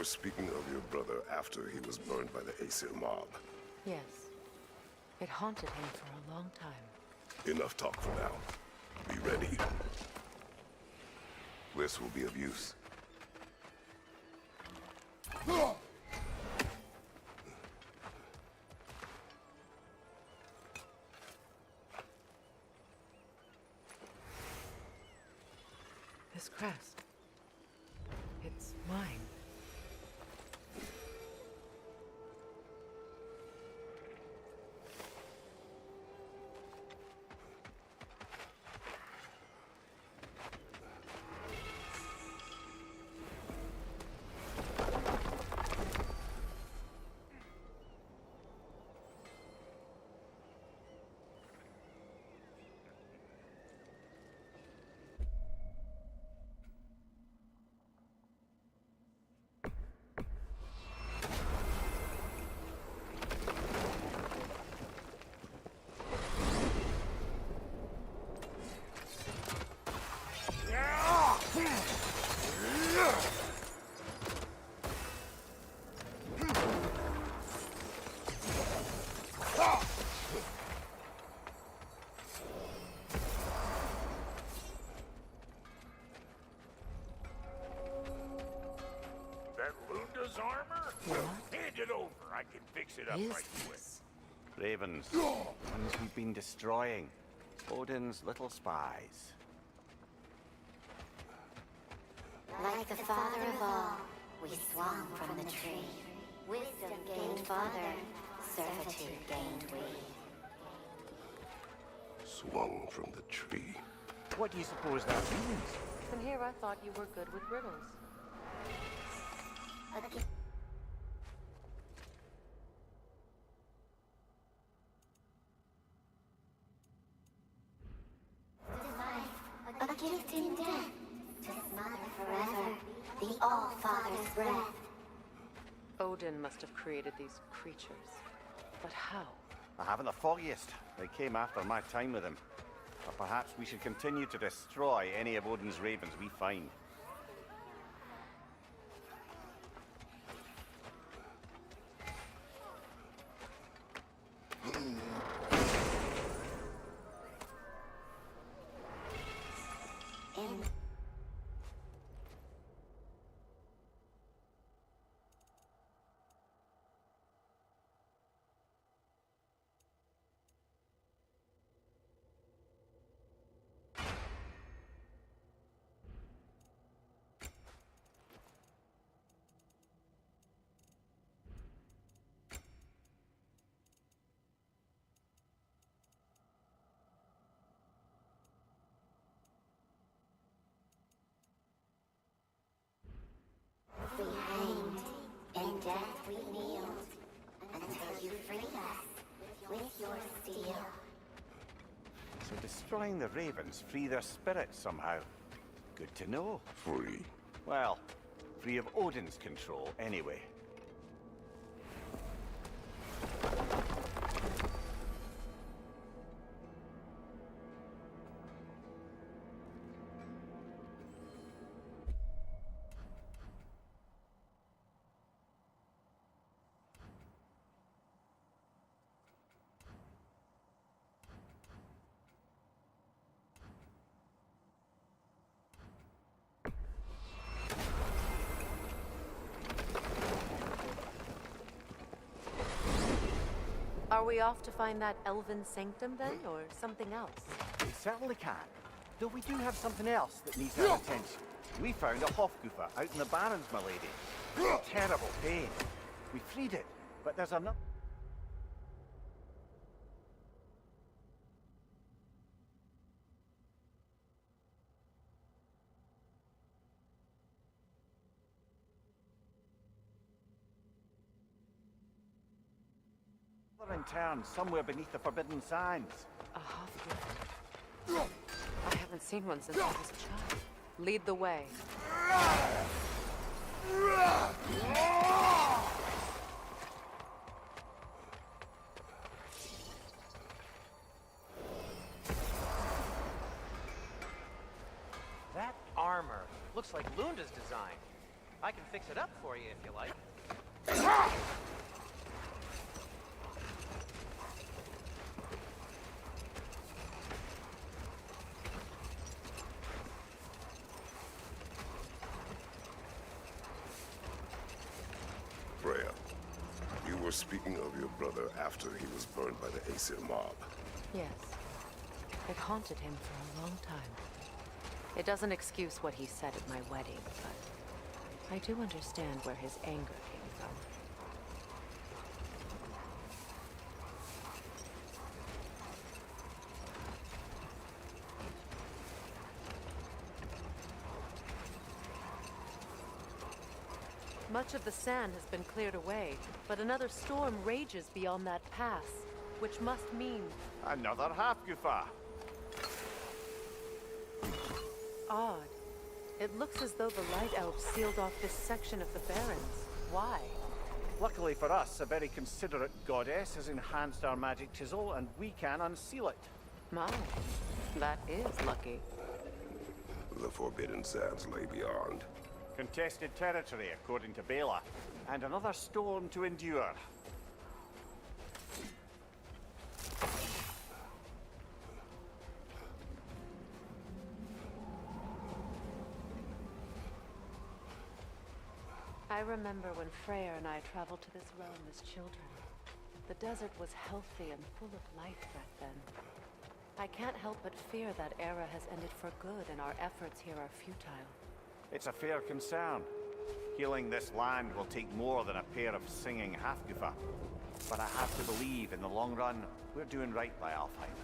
speaking of your brother after he was burned by the Aesir mob. Yes. It haunted him for a long time. Enough talk for now. Be ready. This will be of use. This crest. It's mine. That Lunda's armor? What? Hand it over. I can fix it up Is right quick. this? Ravens. Ones we've been destroying. Odin's little spies. Like the father of all, we swung from the tree. Wisdom gained father, servitude gained we. Swung from the tree. What do you suppose that means? And here I thought you were good with riddles. A gift in death, to smother forever the All-Father's breath. Odin must have created these creatures. But how? I haven't the foggiest. They came after my time with him. But perhaps we should continue to destroy any of Odin's ravens we find. In we hanged, in death we kneeled, until you freed us with your steel. So destroying the ravens free their spirits somehow. Good to know. Free. Well, free of Odin's control anyway. Are we off to find that elven sanctum then, or something else? We certainly can. Though we do have something else that needs our attention. We found a Hofgufa out in the Barrens, my lady. Terrible pain. We freed it, but there's another in town, somewhere beneath the Forbidden Sands. A Hofgufa. I haven't seen one since I was a child. Lead the way. That armor looks like Lunda's design. I can fix it up for you if you like. Freya, you were speaking of your brother after he was burned by the Aesir mob. Yes. It haunted him for a long time. It doesn't excuse what he said at my wedding, but I do understand where his anger came from. Much of the sand has been cleared away, but another storm rages beyond that pass, which must mean Another half-goofa. odd. It looks as though the Light Elves sealed off this section of the Barrens. Why? Luckily for us, a very considerate goddess has enhanced our magic chisel, and we can unseal it. My, that is lucky. The Forbidden Sands lay beyond. Contested territory, according to Bela, and another storm to endure. I remember when Freya and I traveled to this realm as children. The desert was healthy and full of life back then. I can't help but fear that era has ended for good and our efforts here are futile. It's a fair concern. Healing this land will take more than a pair of singing half-goofa. But I have to believe, in the long run, we're doing right by Alfheim.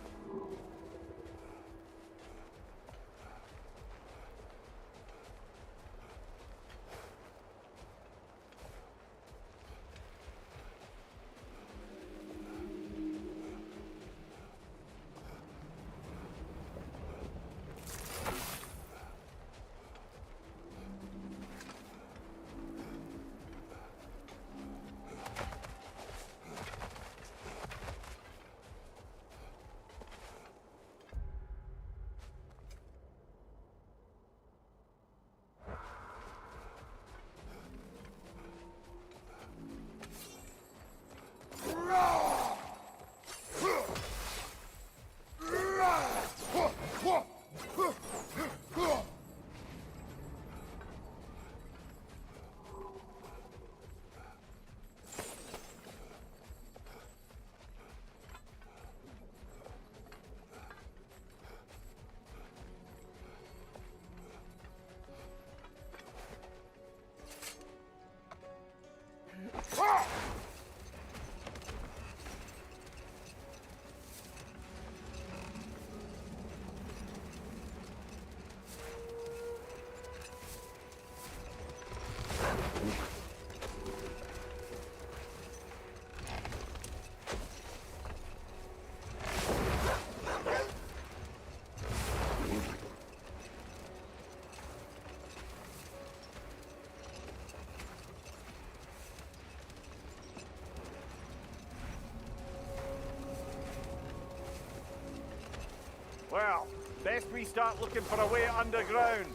Well, best we start looking for a way underground.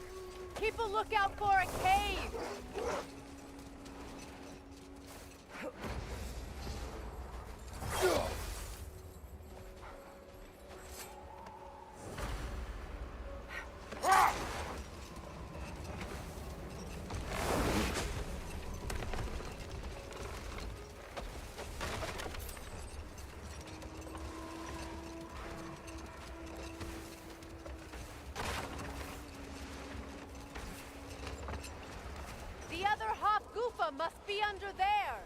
Keep a lookout for a cave! The other half Goofa must be under there!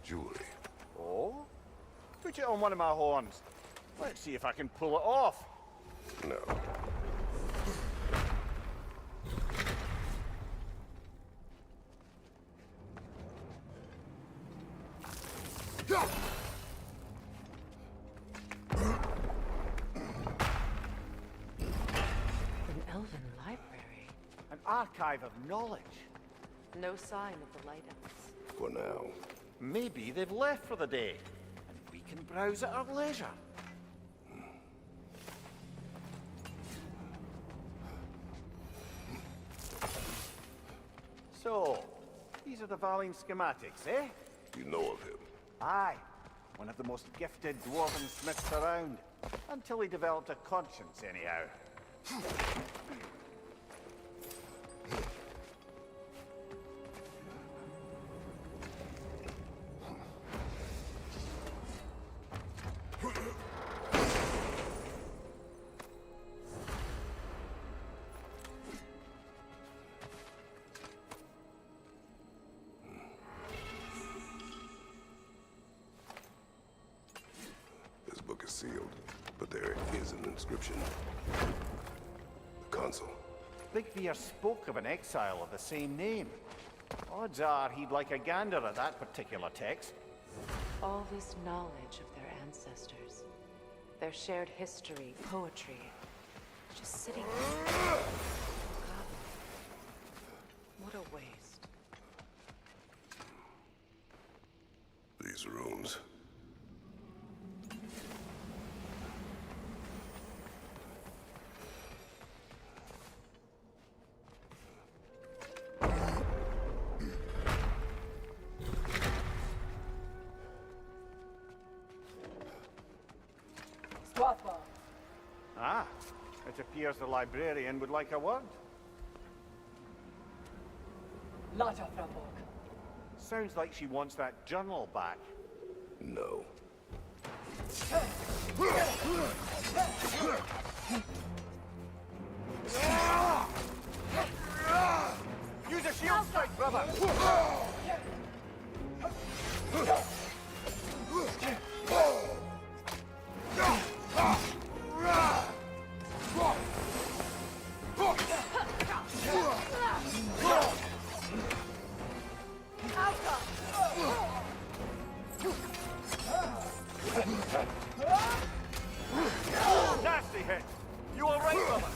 Jewelry. Oh? Put it on one of my horns. Let's see if I can pull it off. No. An elven library. An archive of knowledge. No sign of the light elves. For now. Maybe they've left for the day, and we can browse at our leisure. So, these are the Valine schematics, eh? You know of him. Aye. One of the most gifted dwarven smiths around. Until he developed a conscience, anyhow. This book is sealed, but there is an inscription. The console. Big Veer spoke of an exile of the same name. Odds are he'd like a gander at that particular text. All this knowledge of their ancestors, their shared history, poetry, just sitting there. Forgotten. What a waste. These rooms. Ah, it appears the librarian would like a word. Sounds like she wants that journal back. No. Use a shield strike, brother! Nasty hit! You all right, brother?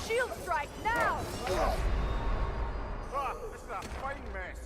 Shield strike now! Ah, this is a fine mess.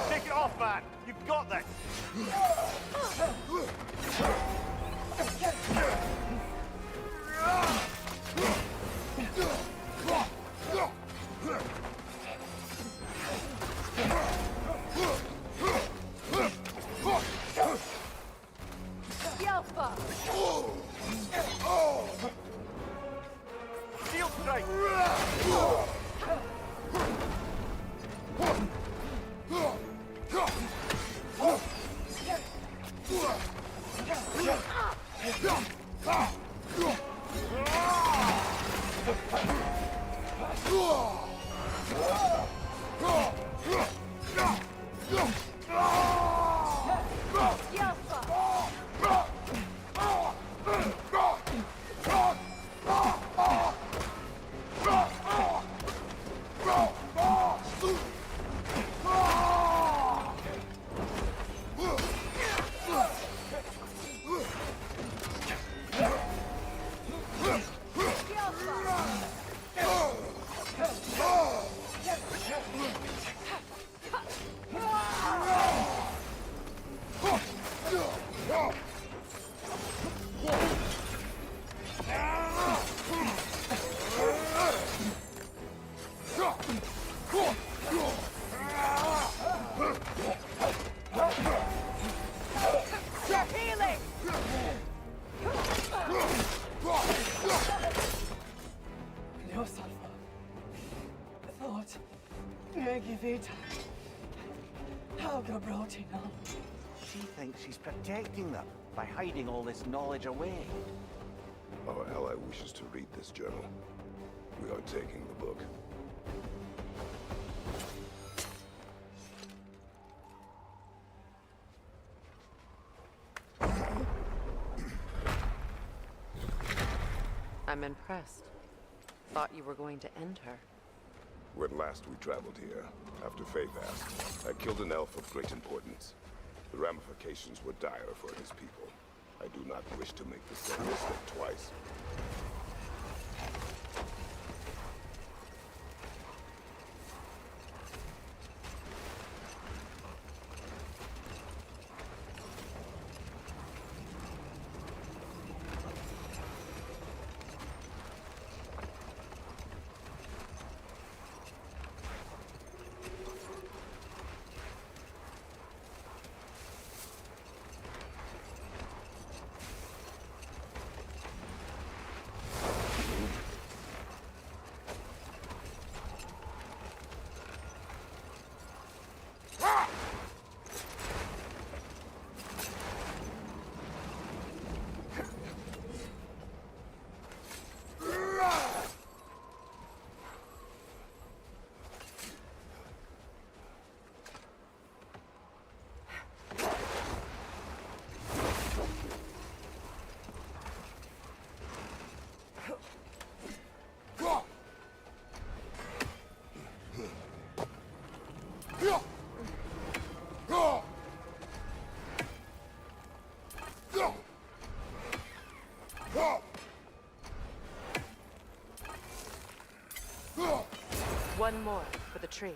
Take it off, man. You've got this. Yelpa! Shield strike. She thinks she's protecting them by hiding all this knowledge away. Our ally wishes to read this journal. We are taking the book. I'm impressed. Thought you were going to end her. When last we traveled here, after Faye passed, I killed an elf of great importance. The ramifications were dire for his people. I do not wish to make the same mistake twice. One more for the tree.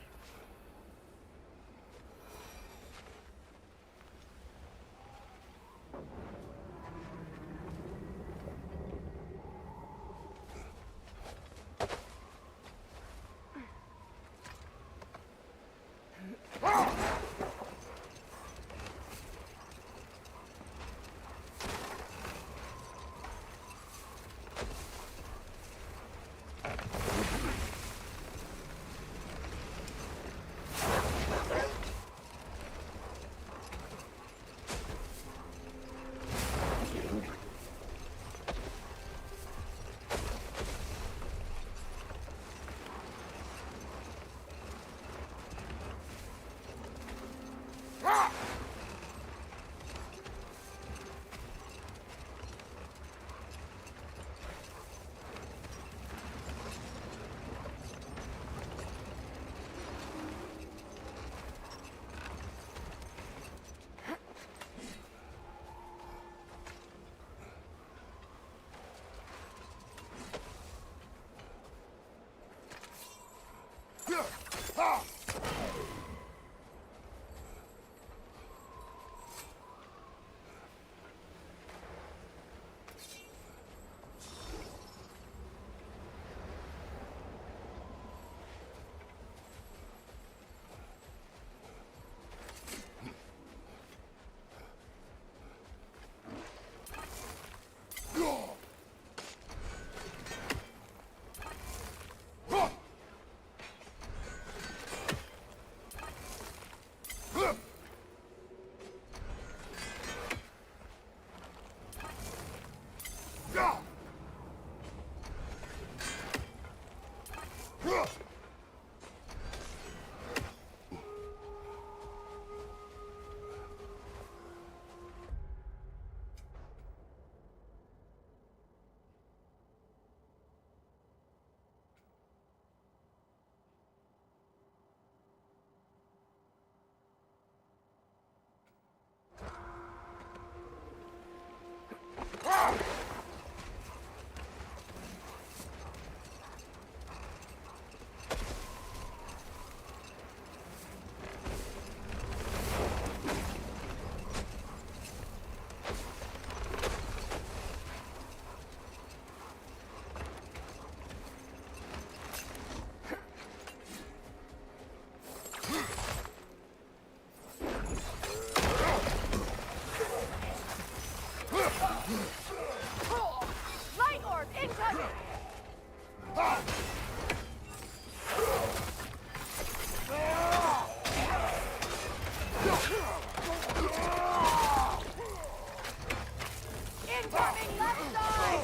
Flank left side!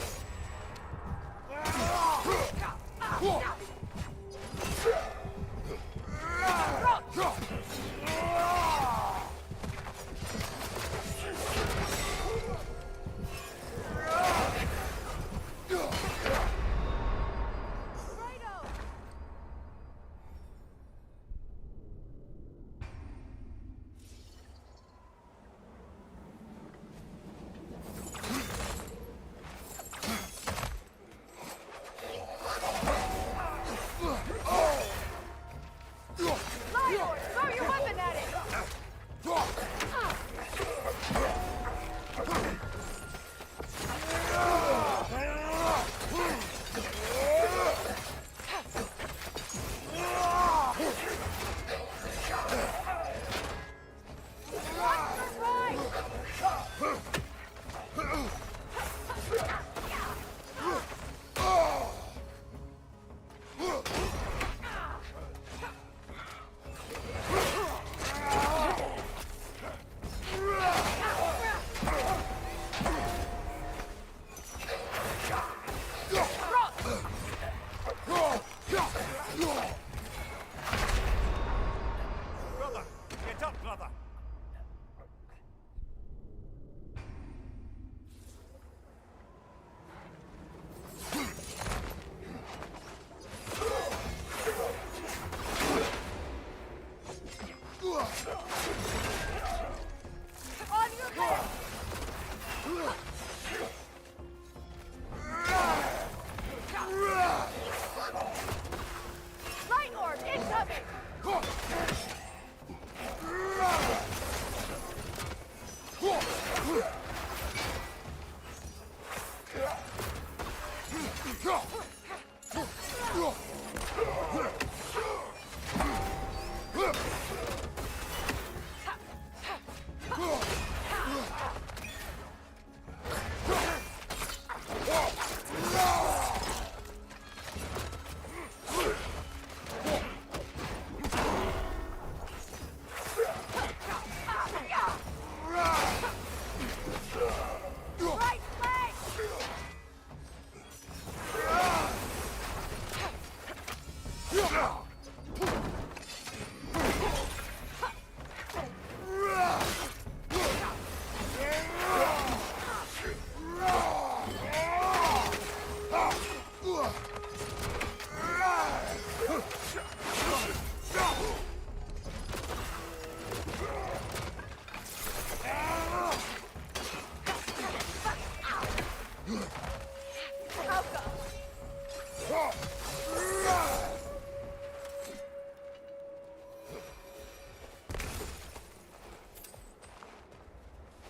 Light-Lord, throw your weapon at it! Monster's right! Brother! Get up, brother! On your mark! Light orb incoming! Right flank!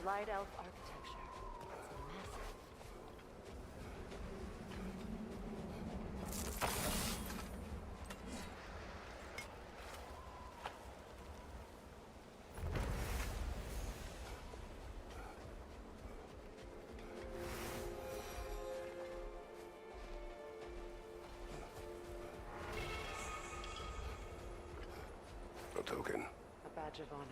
Light elf architecture. It's massive. A token. A badge of honor.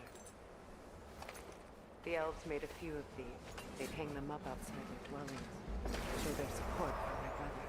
The elves made a few of these. They'd hang them up outside their dwellings. Show their support for my brother.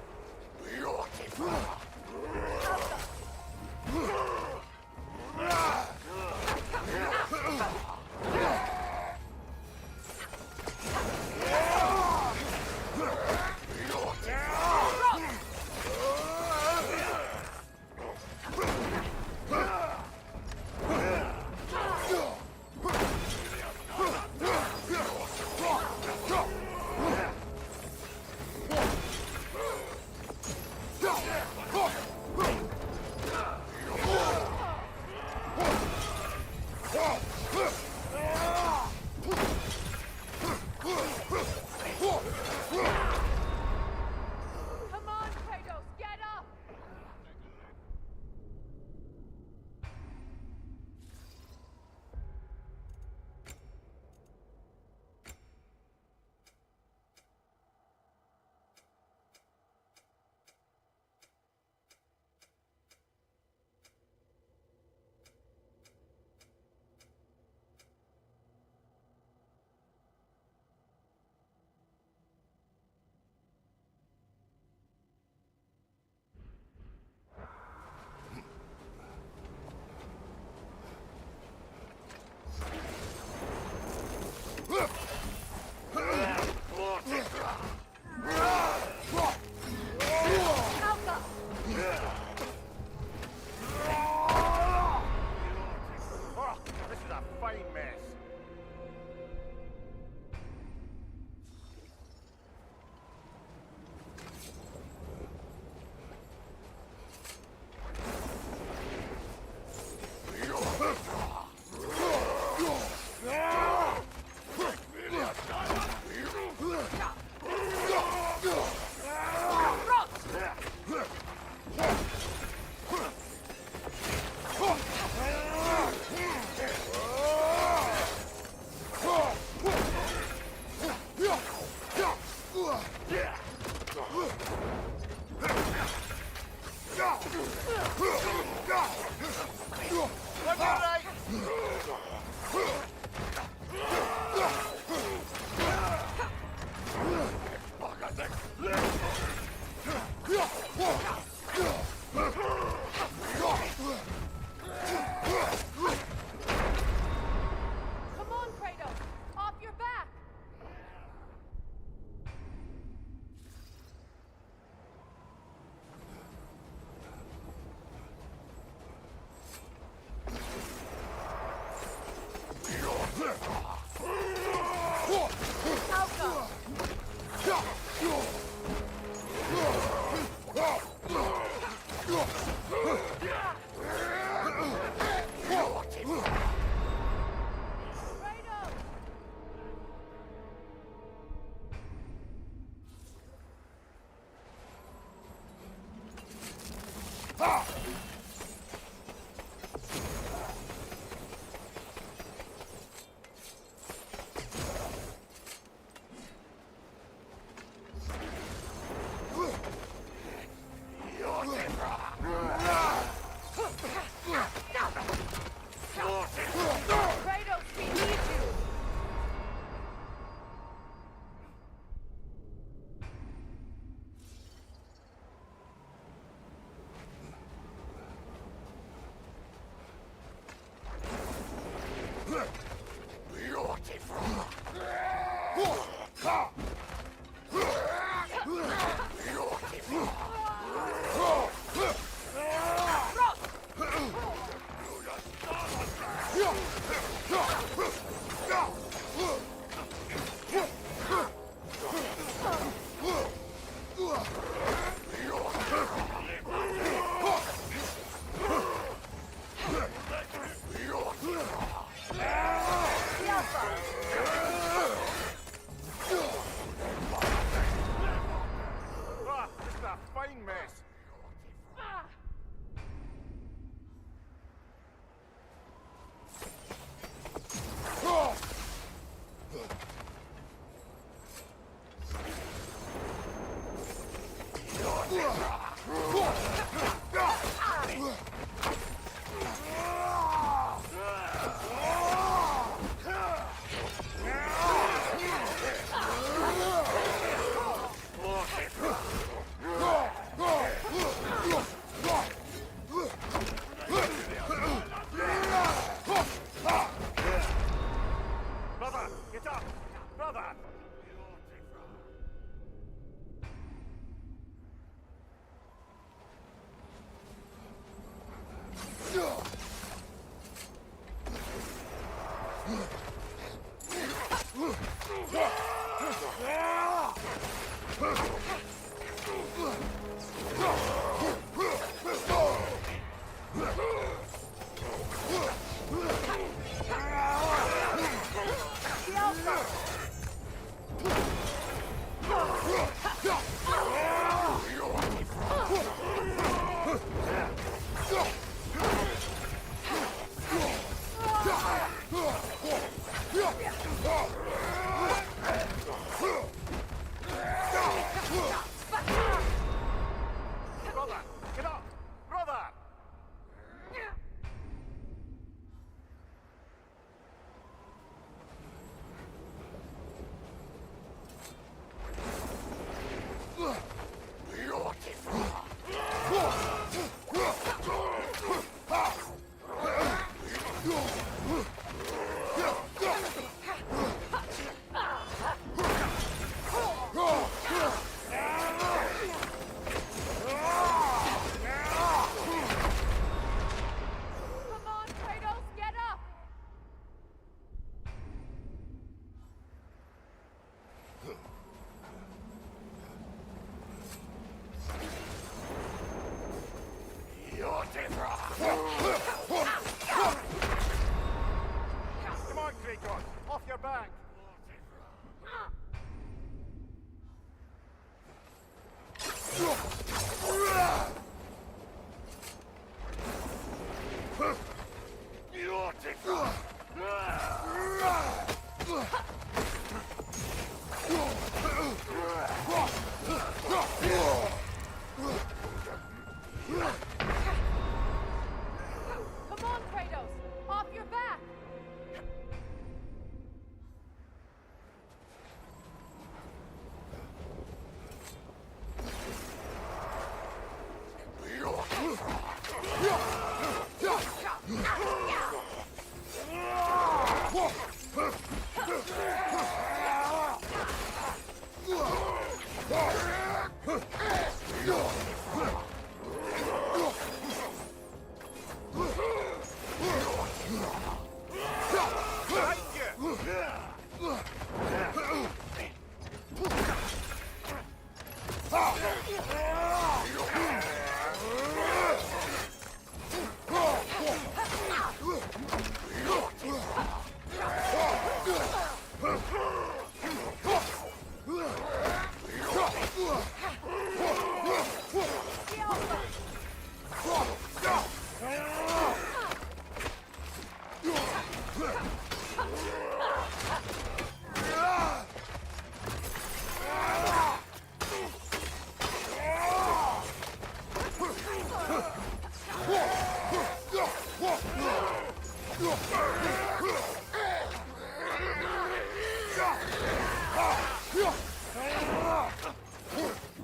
Come on, Kratos! Off your back! Kratos! Kratos, we need you! Ah, it's a fine mess. Brother, get up! Brother!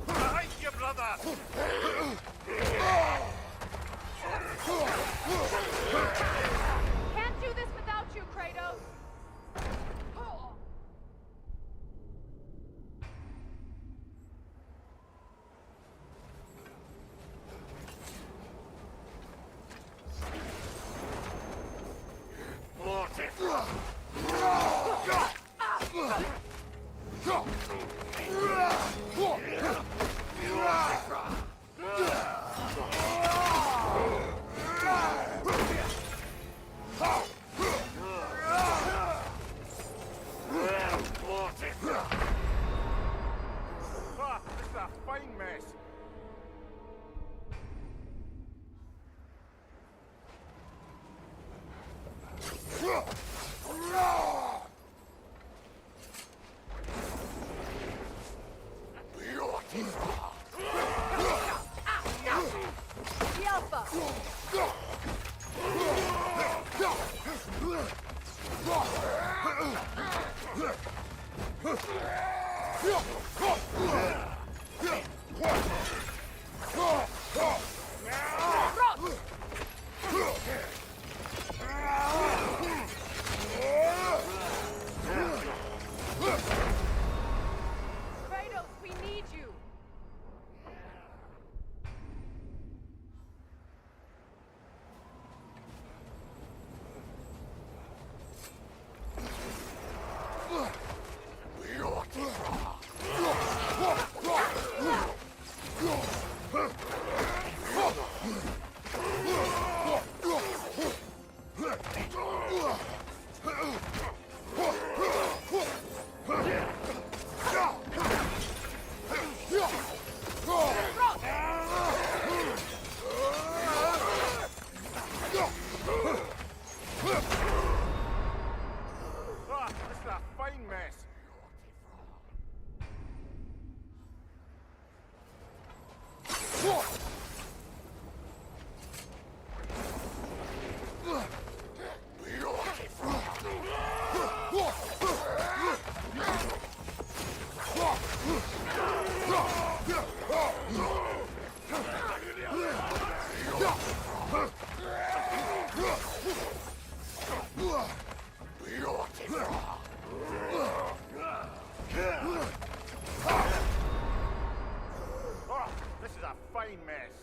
Behind you, brother! Can't do this without you, Kratos! Ah, this is a fine mess. The Alpha! Kratos, we need you! Ah, this is a fine mess. Ah, this is a fine mess.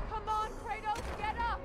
Come on, Kratos, get up!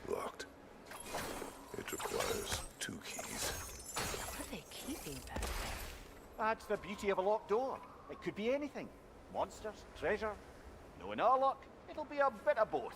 Locked. It requires 2 keys. What are they keeping back there? That's the beauty of a locked door. It could be anything. Monsters, treasure. Knowing our luck, it'll be a bit of both.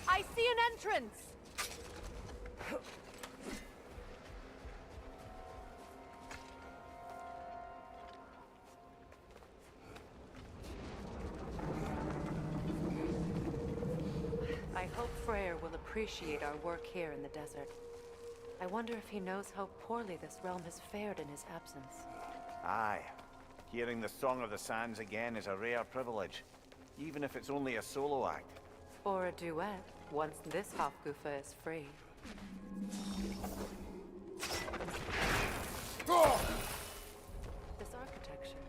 I see an entrance! I hope Freyr will appreciate our work here in the desert. I wonder if he knows how poorly this realm has fared in his absence. Aye. Hearing the Song of the Sands again is a rare privilege, even if it's only a solo act. Or a duet, once this Hofgufa is free. This architecture.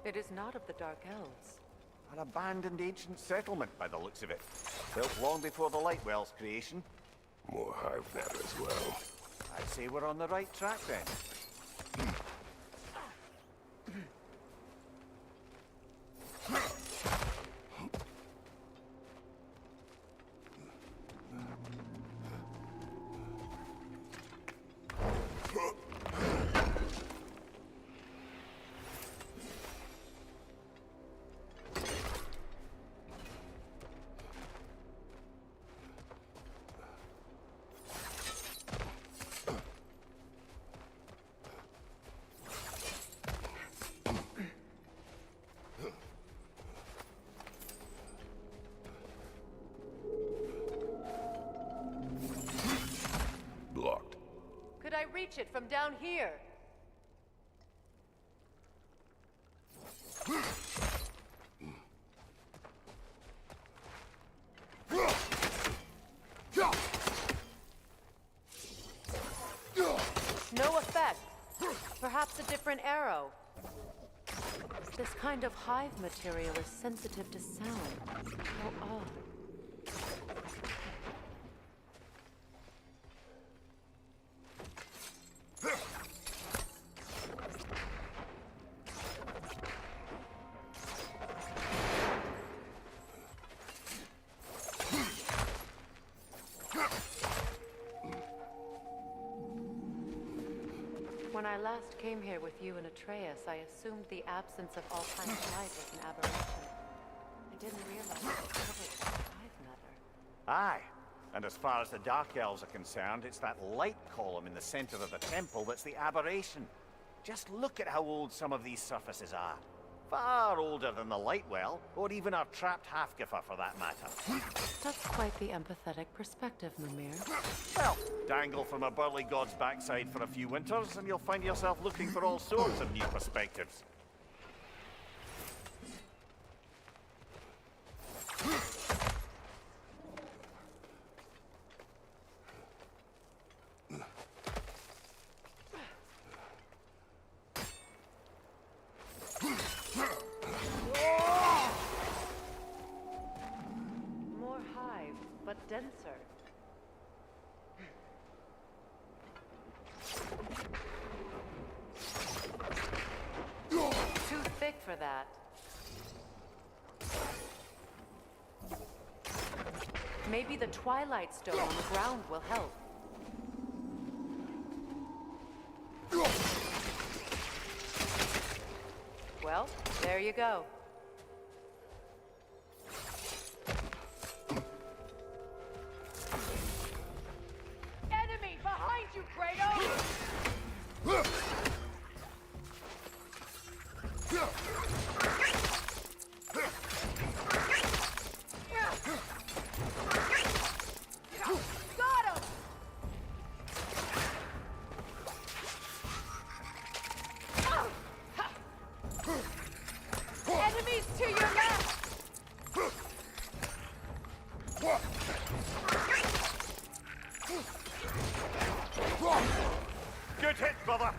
It is not of the Dark Elves. An abandoned ancient settlement by the looks of it. Built long before the Lightwell's creation. More hive matter as well. I'd say we're on the right track then. Blocked. Could I reach it from down here? No effect. Perhaps a different arrow. This kind of hive material is sensitive to sound. How odd. When I last came here with you and Atreus, I assumed the absence of all kinds of life was an aberration. I didn't realize it was covered with hive matter. Aye. And as far as the Dark Elves are concerned, it's that light column in the center of the temple that's the aberration. Just look at how old some of these surfaces are. Far older than the Lightwell, or even our trapped Hafgifa for that matter. That's quite the empathetic perspective, Mimir. Well, dangle from a burly god's backside for a few winters, and you'll find yourself looking for all sorts of new perspectives. More hive, but denser. Too thick for that. Maybe the Twilight Stone on the ground will help. Well, there you go. Enemy behind you, Kratos! Got him! Enemies to your left! Good hit, brother.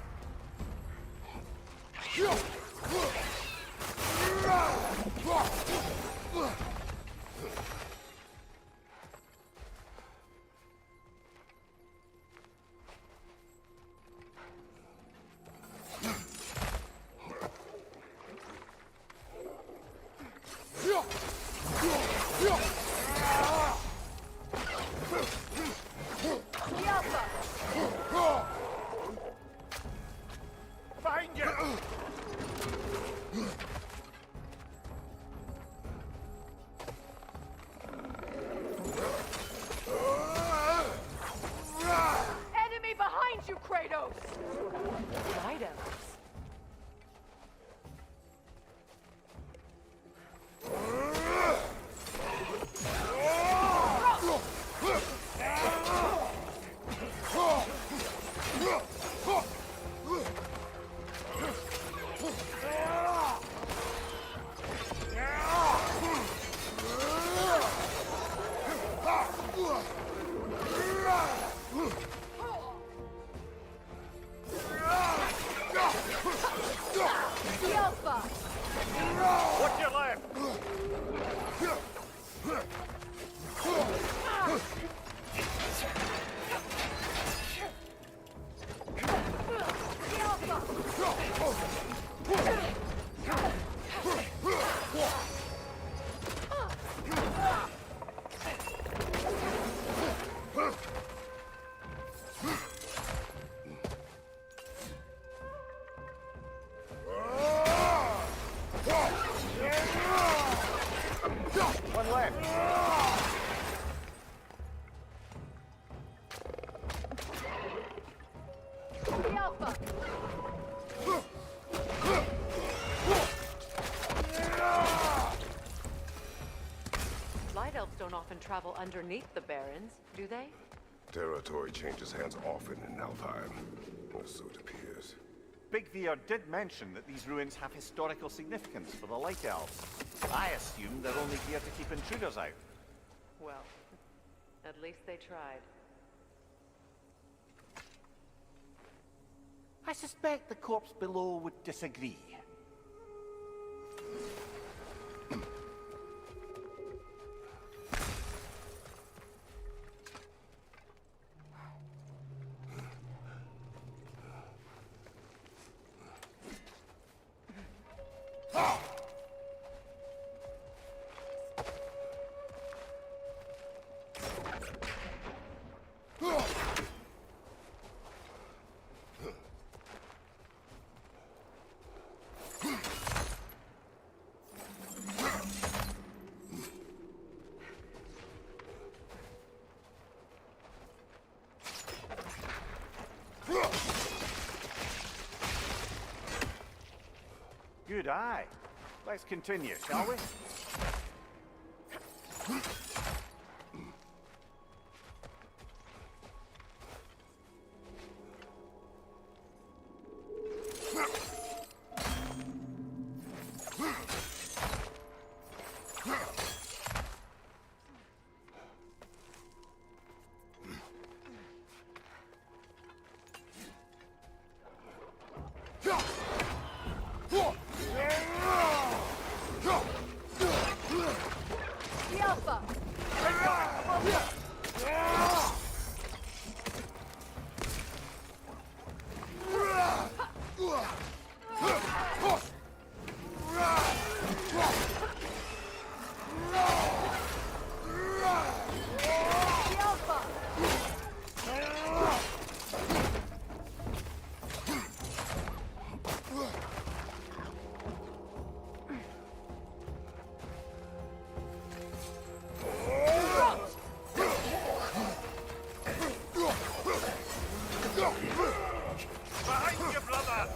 Behind you! often travel underneath the Barrens, do they? Territory changes hands often in Alfheim, or so it appears. Big Veer did mention that these ruins have historical significance for the Light Elves. I assumed they're only here to keep intruders out. Well, at least they tried. I suspect the corpse below would disagree. Good eye. Let's continue, shall we? The Alpha! The Alpha! Behind you, brother!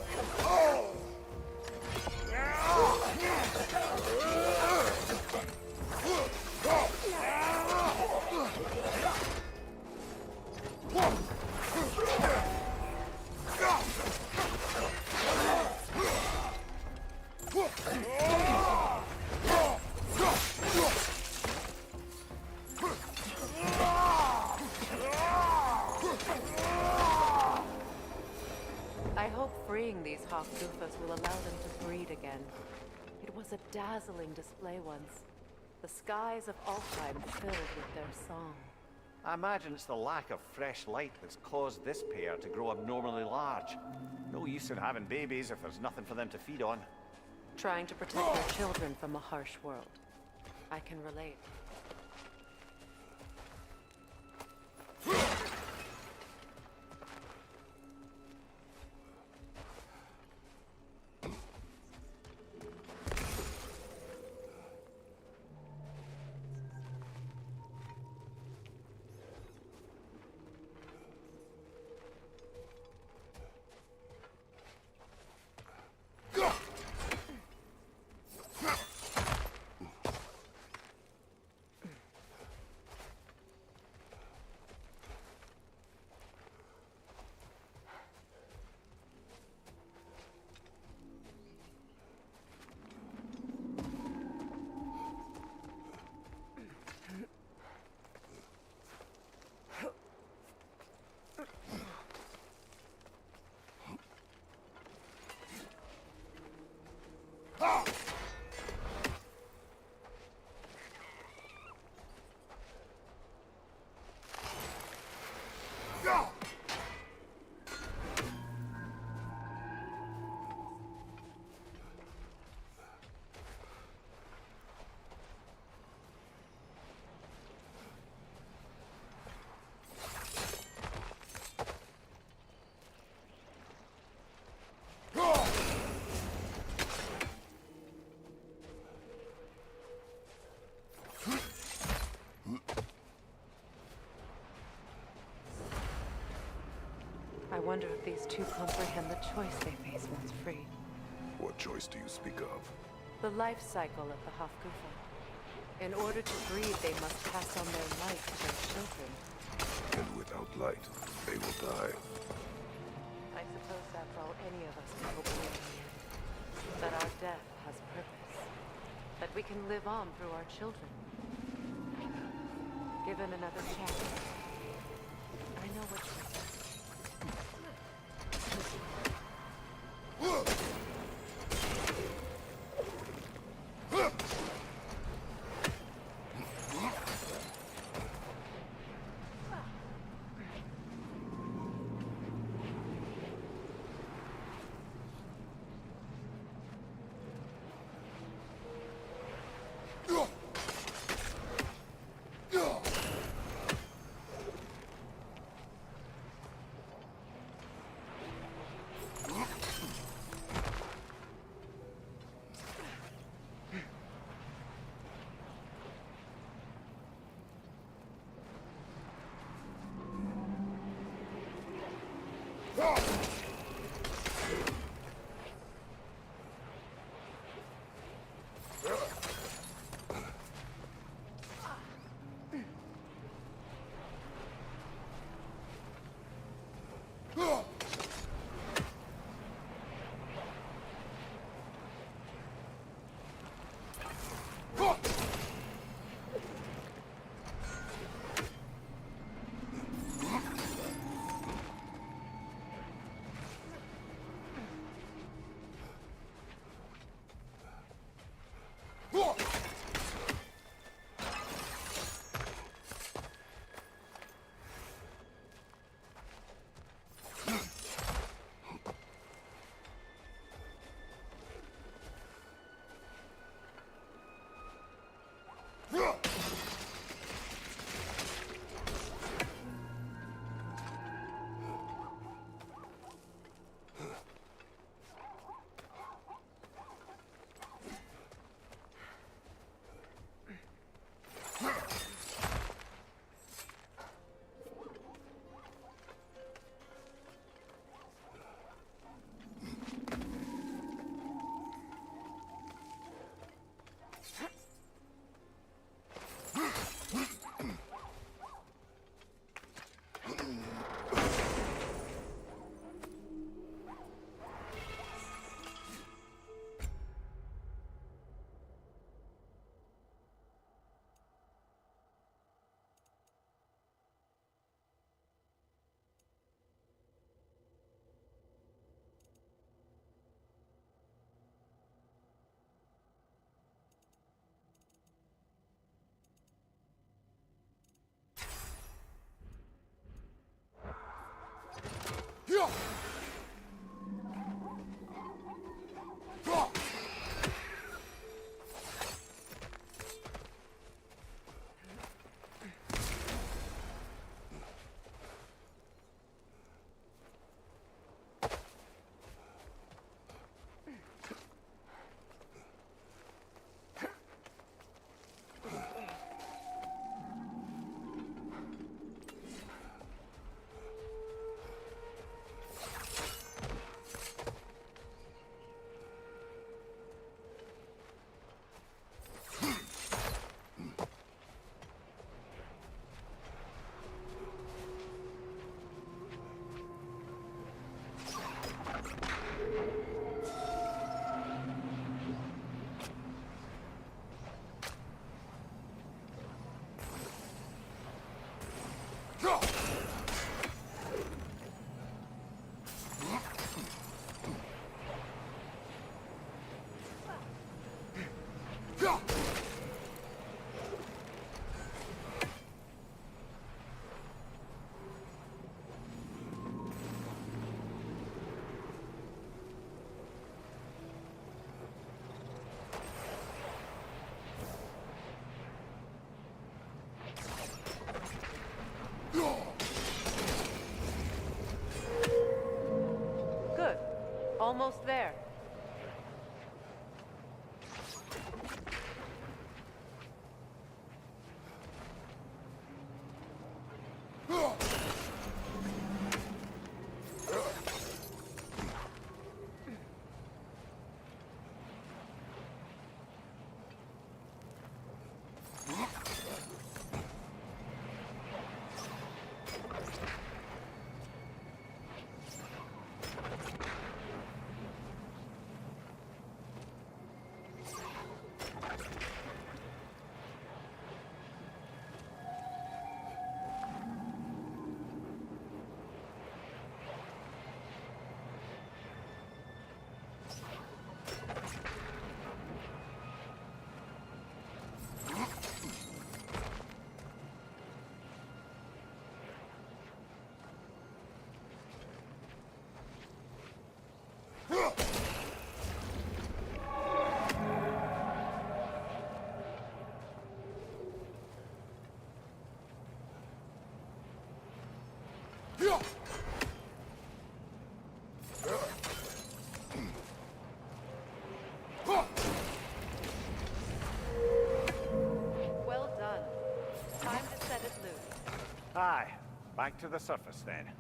I hope freeing these Hofgufas will allow them to breed again. It was a dazzling display once. The skies of Alfheim filled with their song. I imagine it's the lack of fresh light that's caused this pair to grow abnormally large. No use in having babies if there's nothing for them to feed on. Trying to protect their children from a harsh world. I can relate. I wonder if these two comprehend the choice they face once freed. What choice do you speak of? The life cycle of the Hofgufa. In order to breed, they must pass on their light to their children. And without light, they will die. I suppose that's all any of us can hope for in the end. That our death has purpose. That we can live on through our children. Given another chance. I know what you say. Good. Almost there. Well done. Time to set it loose. Aye, back to the surface then.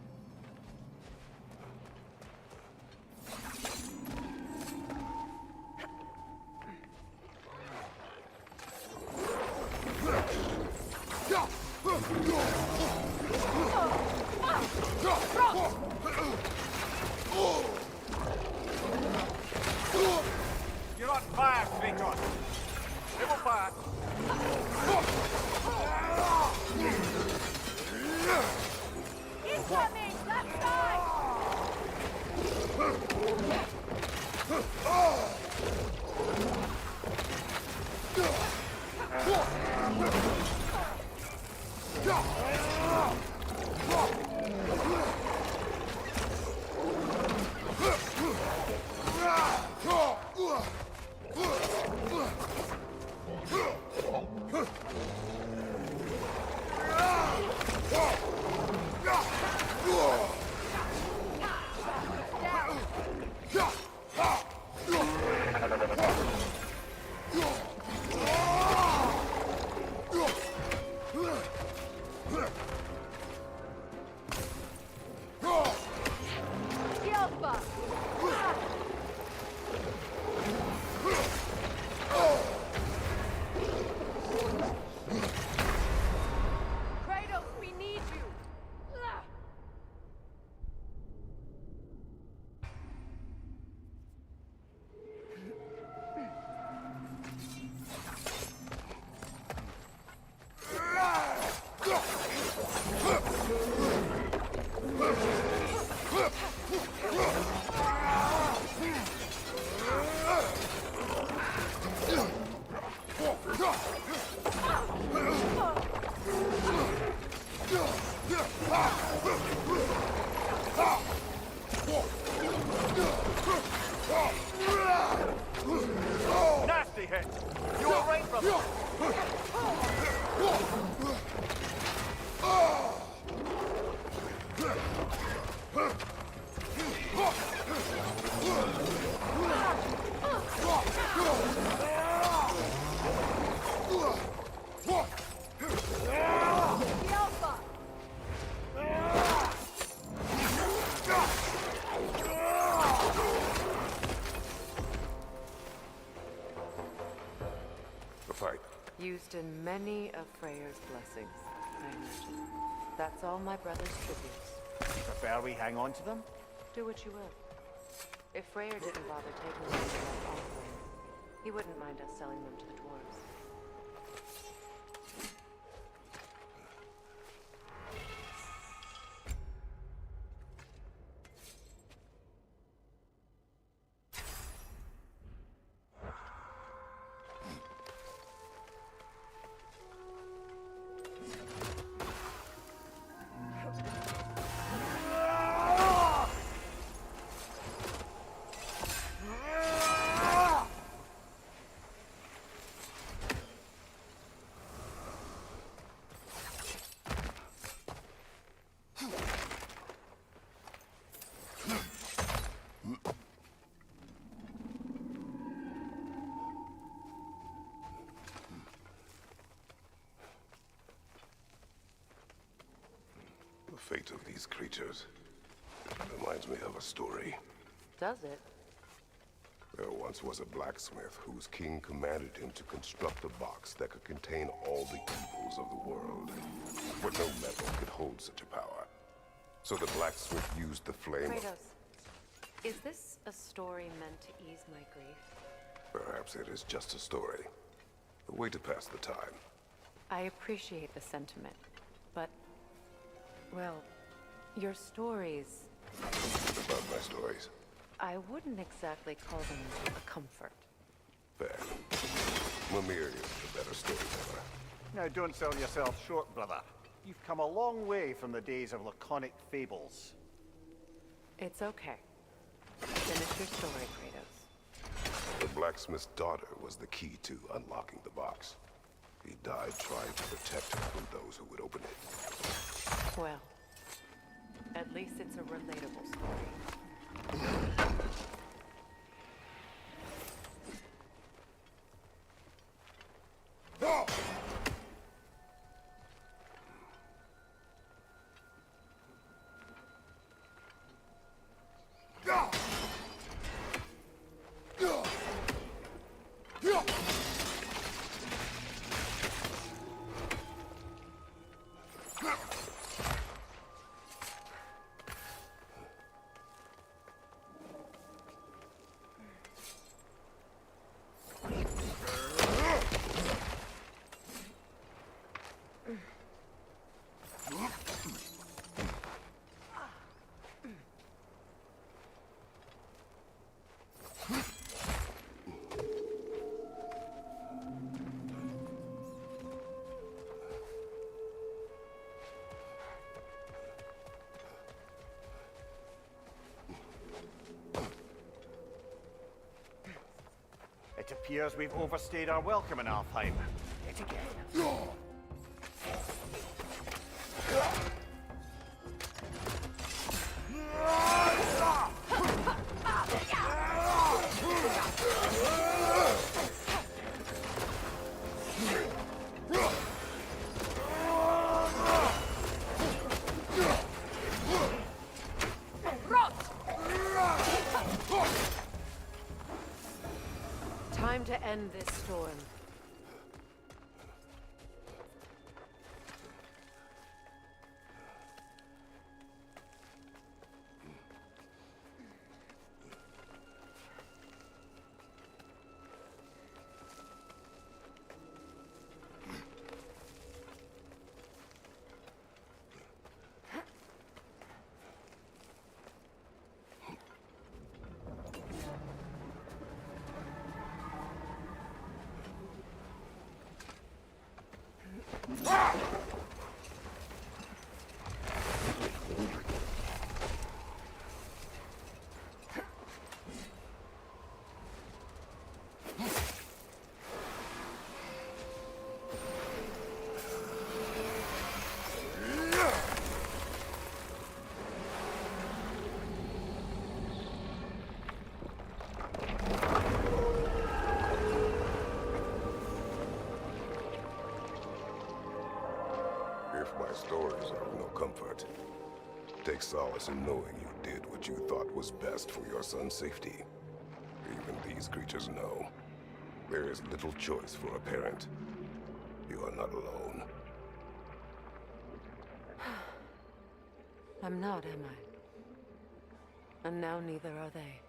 You're on fire, Kratos! They will fire! Incoming! Left side! Alpha! Kratos, we need you! Nasty hit! You alright, brother? The Alpha! The fight. Used in many of Freyr's blessings, I imagine. That's all my brother's tributes. Prefer we hang on to them? Do what you will. If Freyr didn't bother taking them to that offering, he wouldn't mind us selling them to the dwarves. The fate of these creatures reminds me of a story. Does it? There once was a blacksmith whose king commanded him to construct a box that could contain all the evils of the world. But no metal could hold such a power. So the blacksmith used the flame of... Kratos, is this a story meant to ease my grief? Perhaps it is just a story. A way to pass the time. I appreciate the sentiment, but... well, your stories... About my stories. I wouldn't exactly call them a comfort. Fair. Mimir is the better storyteller. Now, don't sell yourself short, brother. You've come a long way from the days of laconic fables. It's okay. Finish your story, Kratos. The blacksmith's daughter was the key to unlocking the box. He died trying to protect her from those who would open it. Well, At least it's a relatable story. It appears we've overstayed our welcome in Alfheim. Yet again. Time to end this storm. If my stories are of no comfort, take solace in knowing you did what you thought was best for your son's safety. Even these creatures know. There is little choice for a parent. You are not alone. I'm not, am I? And now neither are they.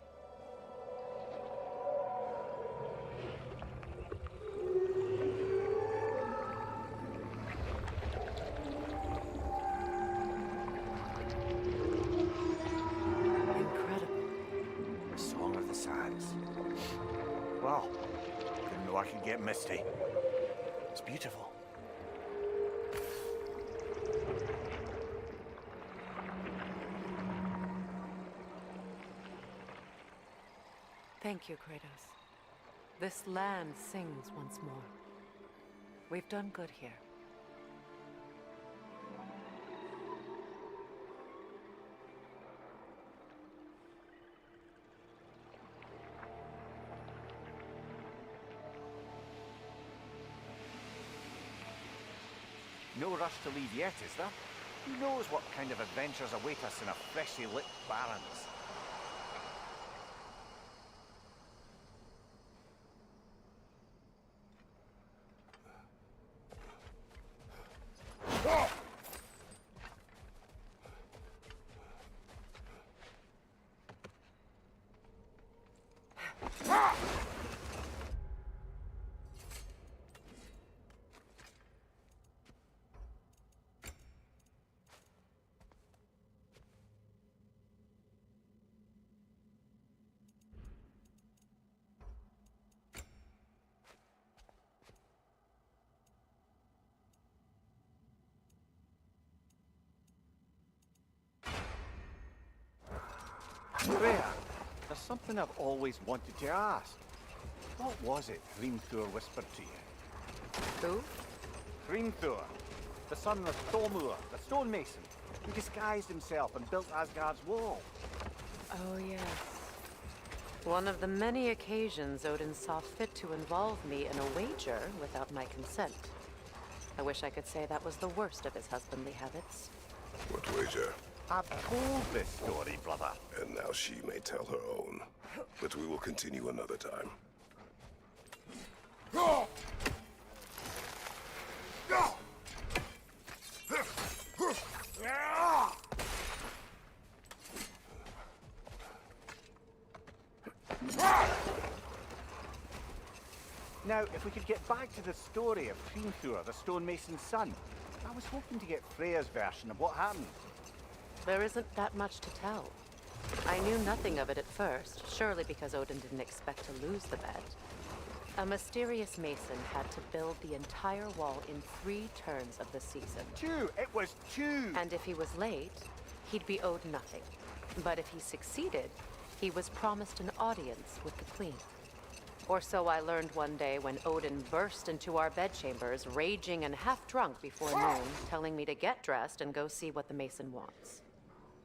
The Song of the Sands. Well, didn't know I could get misty. It's beautiful. Thank you, Kratos. This land sings once more. We've done good here. No rush to leave yet, is there? Who knows what kind of adventures await us in a freshly lit Barrens? Freya, there's something I've always wanted to ask. What was it Hrimthur whispered to you? Who? Hrimthur, the son of Thormur, the stonemason. He disguised himself and built Asgard's wall. Oh, yes. One of the many occasions Odin saw fit to involve me in a wager without my consent. I wish I could say that was the worst of his husbandly habits. What wager? I've told this story, brother. And now she may tell her own. But we will continue another time. Now, if we could get back to the story of Hrimthur, the stonemason's son, I was hoping to get Freya's version of what happened. There isn't that much to tell. I knew nothing of it at first, surely because Odin didn't expect to lose the bet. A mysterious mason had to build the entire wall in 3 turns of the season. 2! It was 2! And if he was late, he'd be owed nothing. But if he succeeded, he was promised an audience with the queen. Or so I learned one day when Odin burst into our bedchambers, raging and half drunk before noon, telling me to get dressed and go see what the mason wants.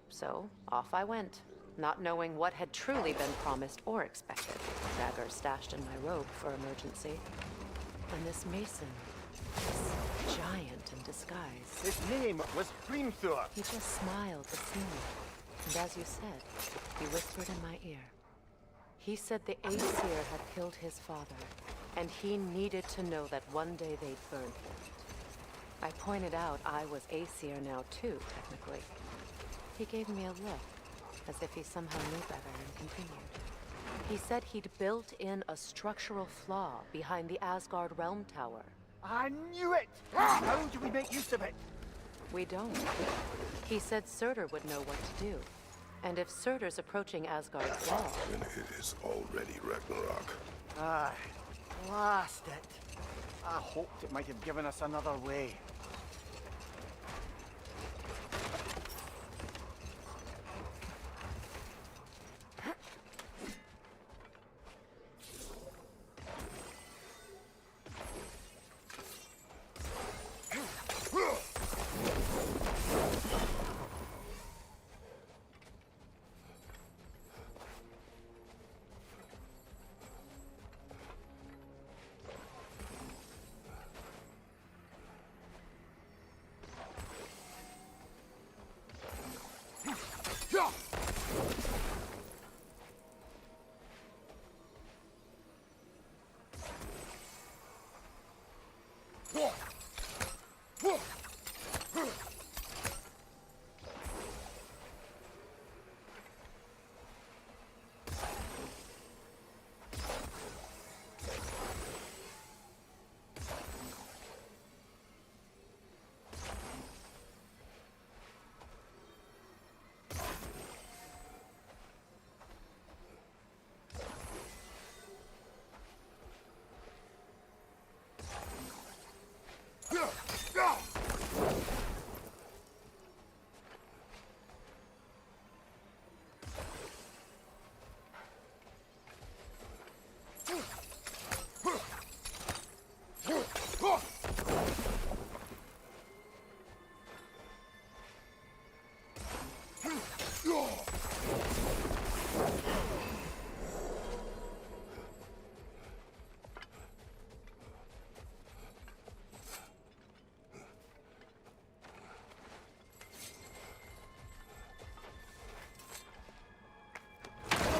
So, off I went, not knowing what had truly been promised or expected, dagger stashed in my robe for emergency. And this mason, this giant in disguise, His name was Hrimthur! he just smiled to see me. And as you said, he whispered in my ear. He said the Aesir had killed his father, and he needed to know that one day they'd burn him. I pointed out I was Aesir now too, technically. He gave me a look, as if he somehow knew better, and continued. He said he'd built in a structural flaw behind the Asgard Realm Tower. I knew it! How do we make use of it? We don't. He said Surtur would know what to do. And if Surtur's approaching Asgard's wall, And it is already Ragnarok. Ah, blast it. I hoped it might have given us another way.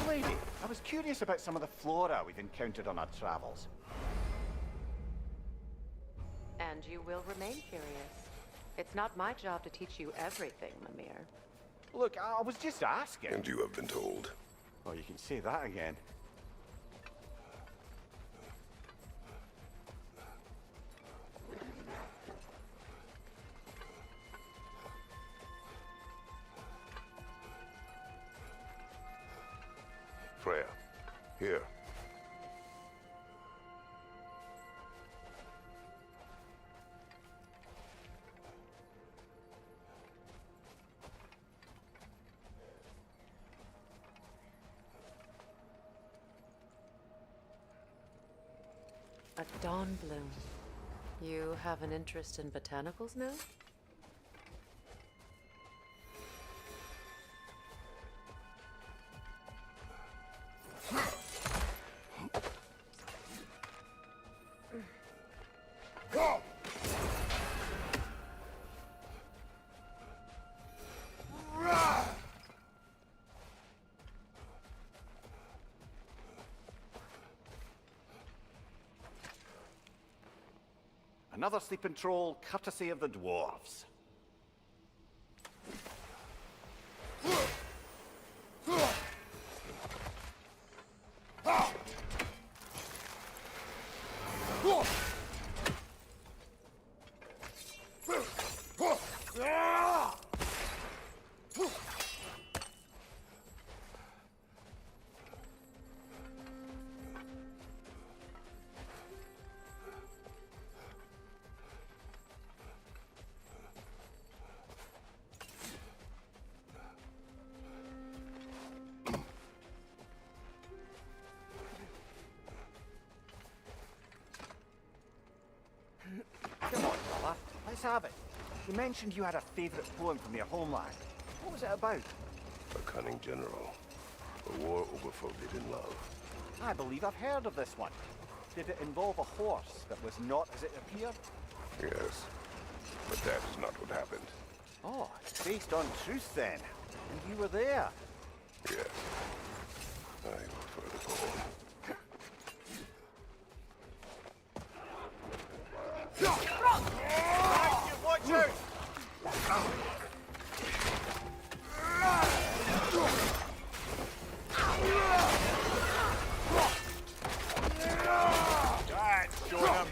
Lady, I was curious about some of the flora we've encountered on our travels. and you will remain curious. It's not my job to teach you everything, Mimir. Look, I was just asking. And you have been told. Oh, you can say that again. Freya, here. A dawn bloom. You have an interest in botanicals now? Another sleeping troll, courtesy of the dwarves. Come on, fella. Let's have it. You mentioned you had a favourite poem from your homeland. What was it about? A cunning general. A war over forbidden love. I believe I've heard of this one. Did it involve a horse that was not as it appeared? Yes. But that is not what happened. Oh, it's based on truth then. And you were there. Yes. I prefer the poem. Watch out! Right, show him.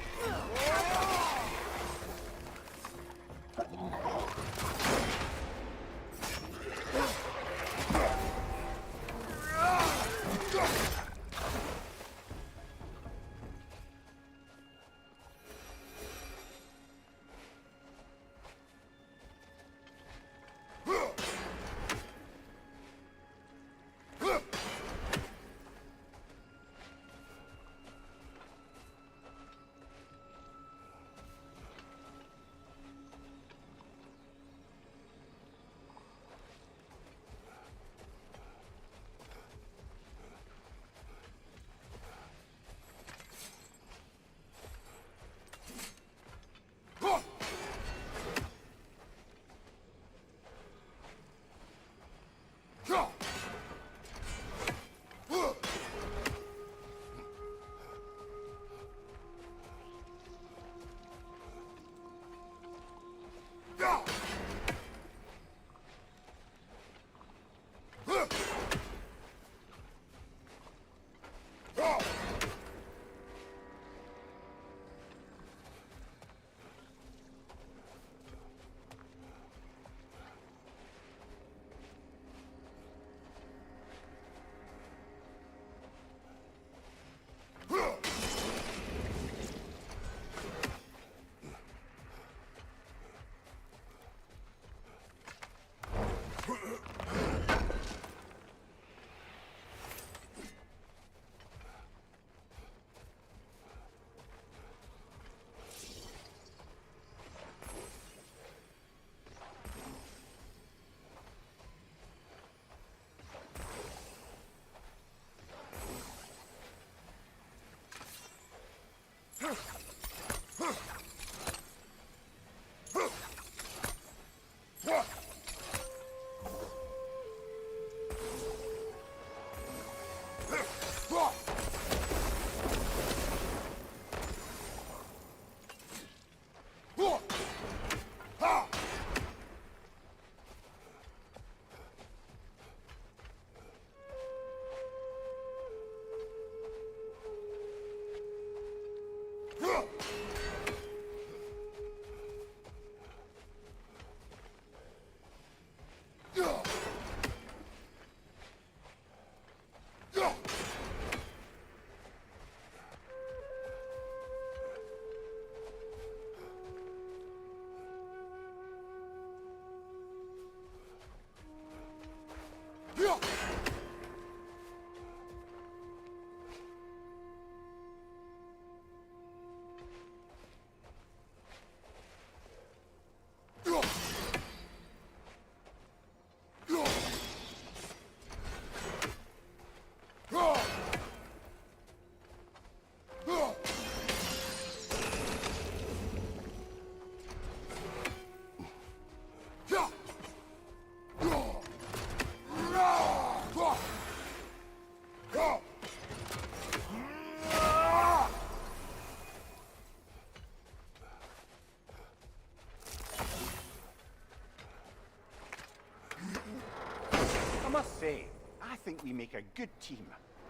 must say, I think we make a good team.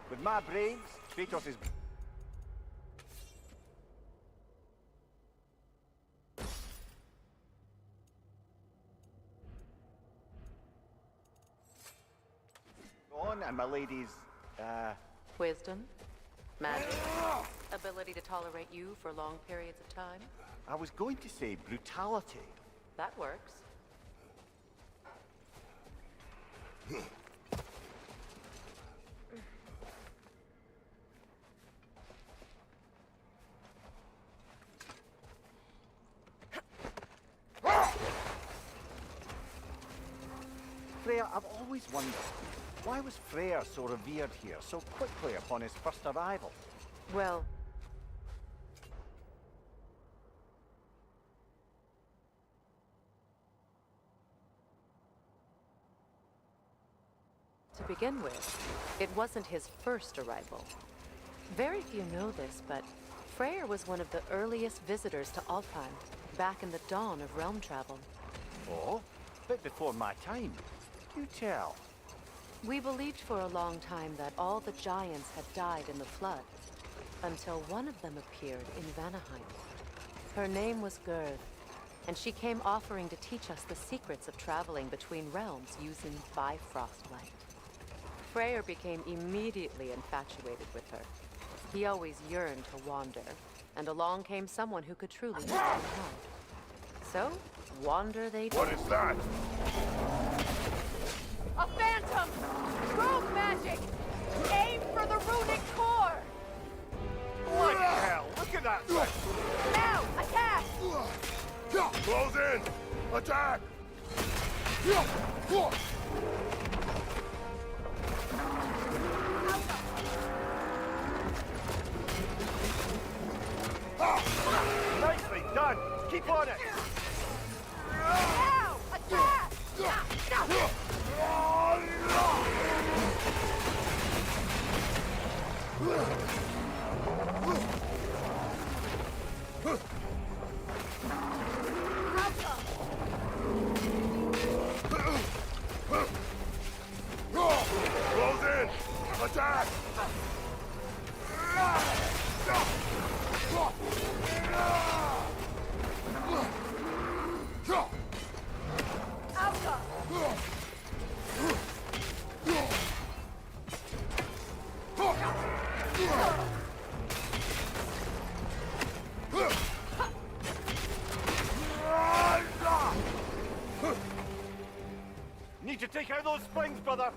With my brains, Kratos is... on, and my lady's, Wisdom? Magic? Ability to tolerate you for long periods of time? I was going to say brutality. That works. Freya, I've always wondered, why was Freyr so revered here so quickly upon his first arrival? Well... to begin with, it wasn't his first arrival. Very few know this, but Freyr was one of the earliest visitors to Alfheim, back in the dawn of realm travel. Oh? Bit before my time. You tell. We believed for a long time that all the giants had died in the flood, until one of them appeared in Vanaheim. Her name was Gerd, and she came offering to teach us the secrets of traveling between realms using Bifrost light. Freyr became immediately infatuated with her. He always yearned to wander, and along came someone who could truly make him count. So, wander they did. What is that? A phantom! Rogue magic! Aim for the runic core! Bloody hell, look at that thing! Now, attack! Close in! Attack! Nicely done! Keep on it! Now, attack! Close in! Attack! Need to take out those springs, brother!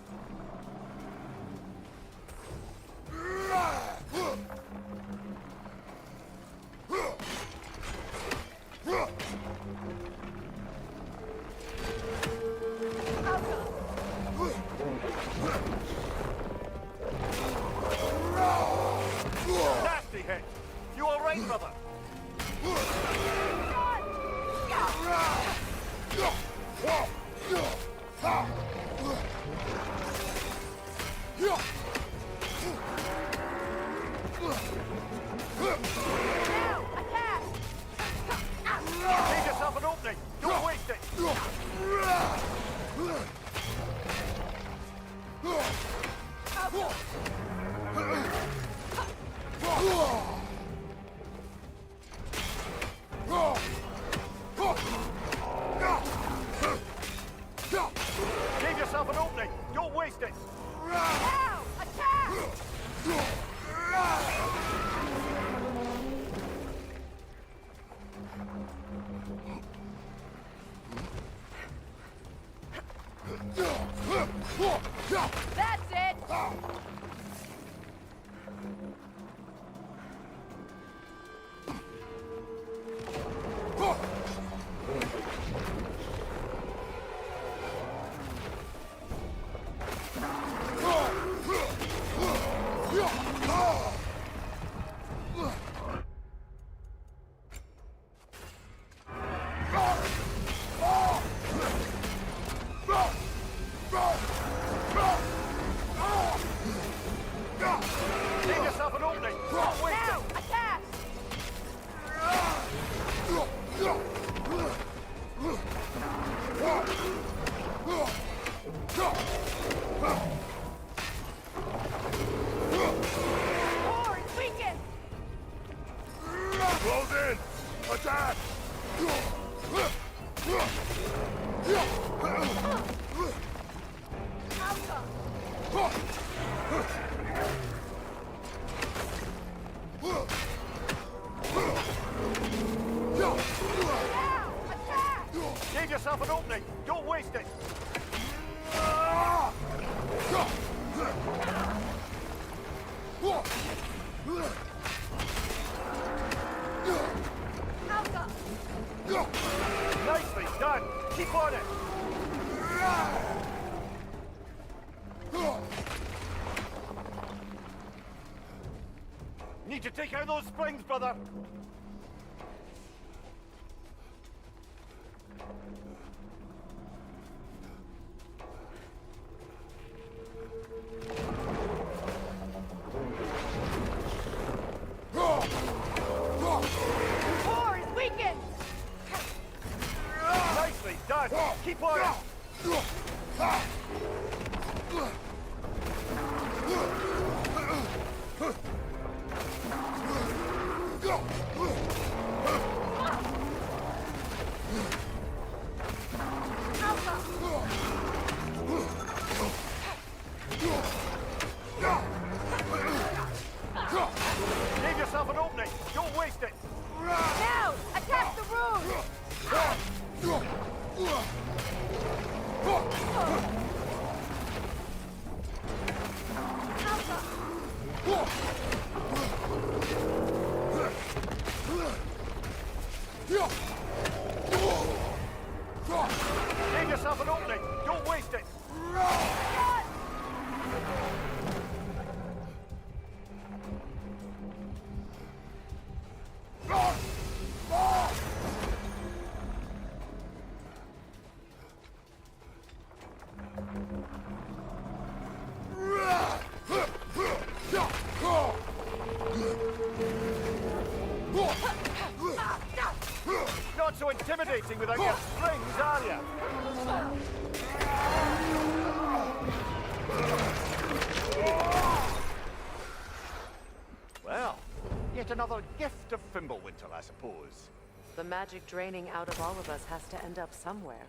Nasty hit! You alright, brother? Now, attack! Give yourself an opening! Don't waste it! Give yourself an opening! Don't waste it! Now, attack! That's it! Give yourself an opening! Don't waste Now, it! attack! Core is weakened! Close in! Attack! Give yourself an opening! Don't waste it! Nicely done! Keep on it! Need to take out those springs, brother! Core is weakened! Nicely done! Keep on it! Give yourself an opening! Don't waste it! Now! Attack the rune! Give yourself an opening! Don't waste it! Not so intimidating without your springs, are you? Well, yet another gift of Fimbulwinter, I suppose. The magic draining out of all of us has to end up somewhere.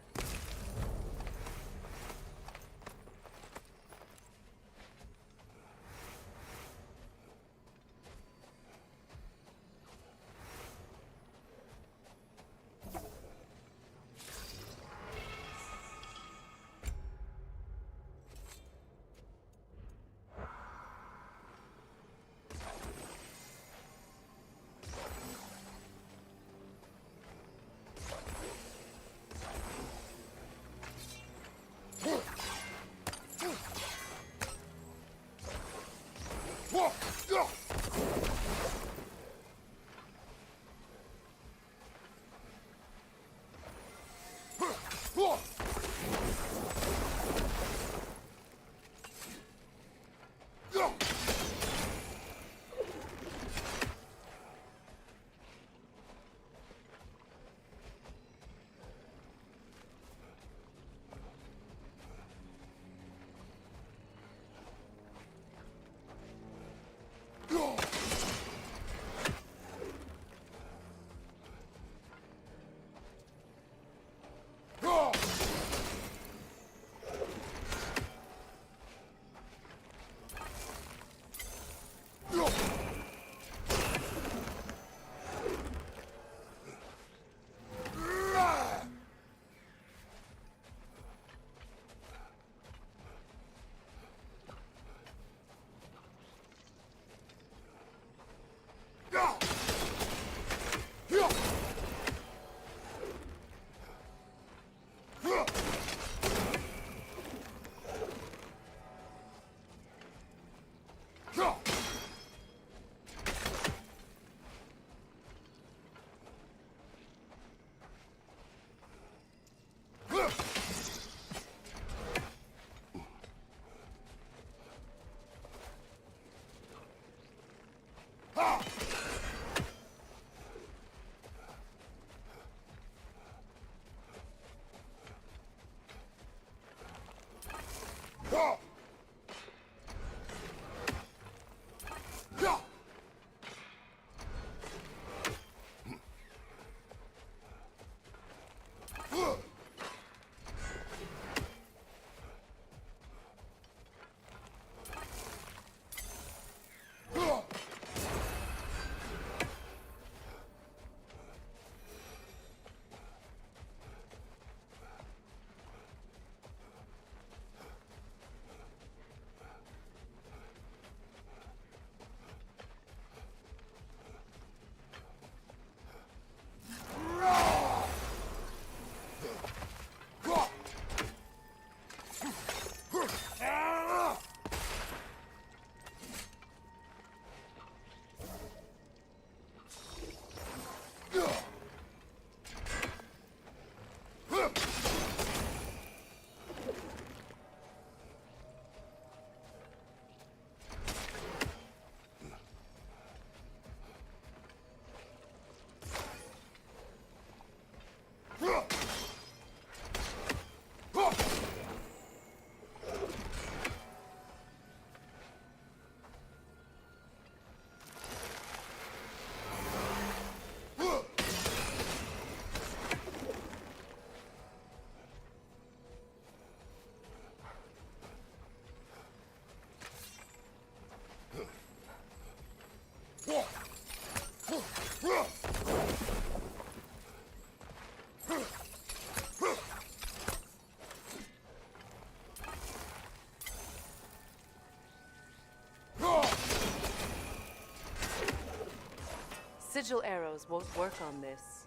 sigil arrows won't work on this.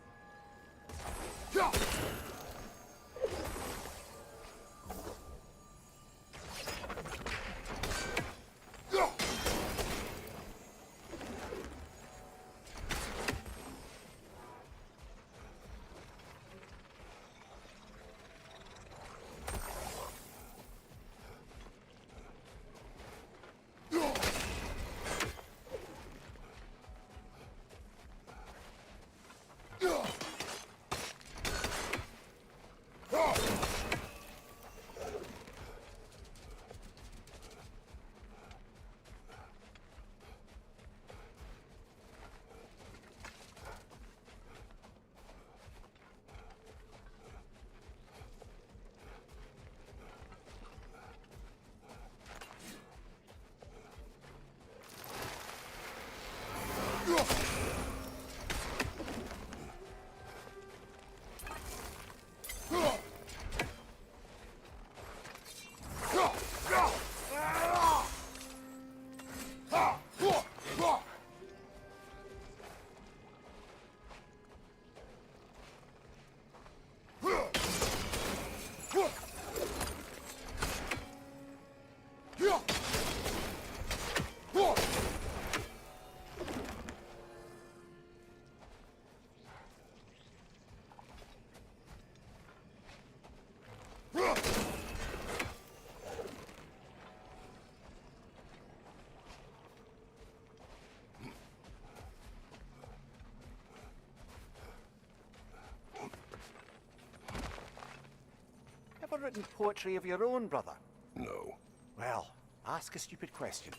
Ever written poetry of your own, brother? No. Well, ask a stupid question.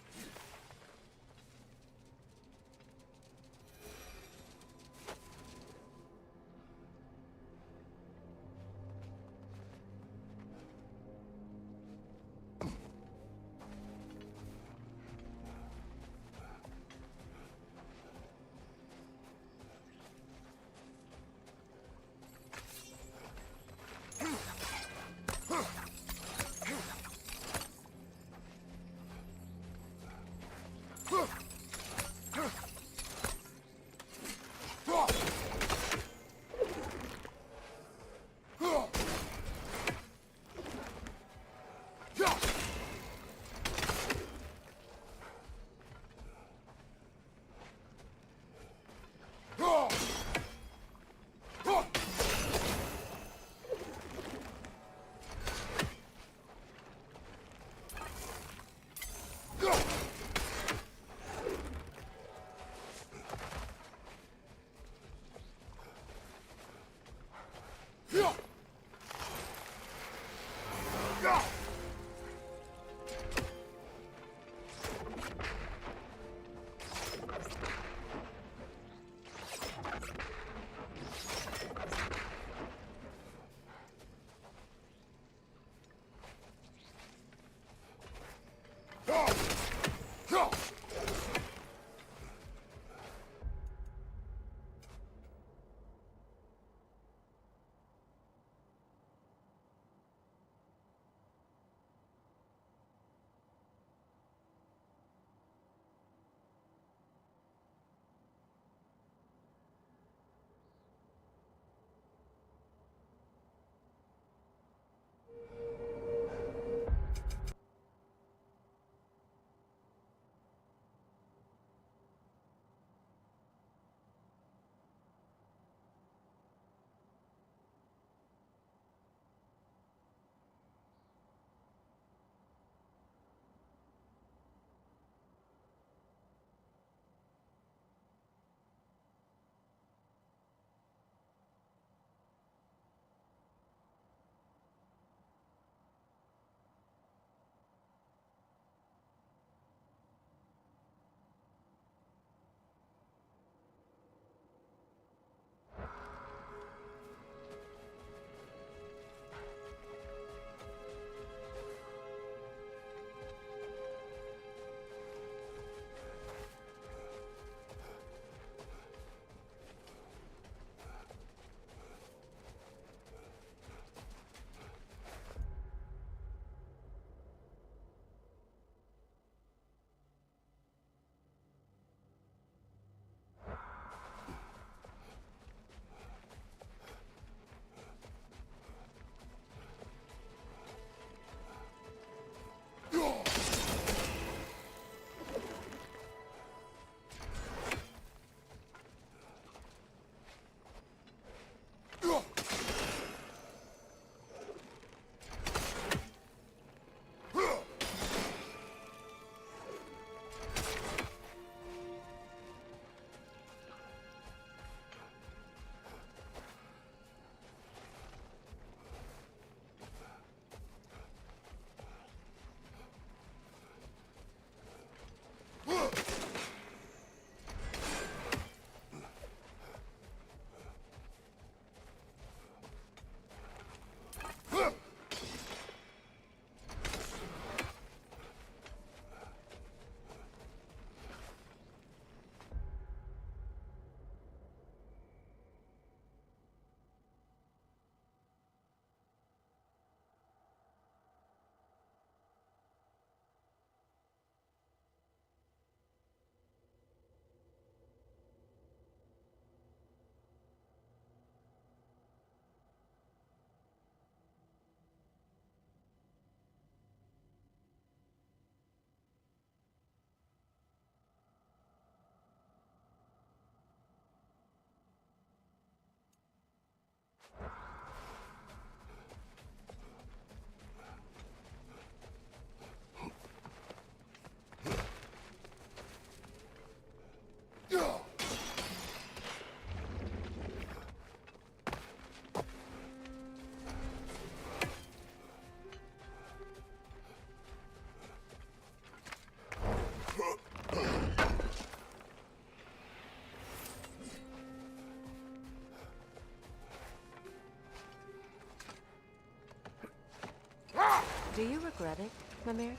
Do you regret it, Mimir?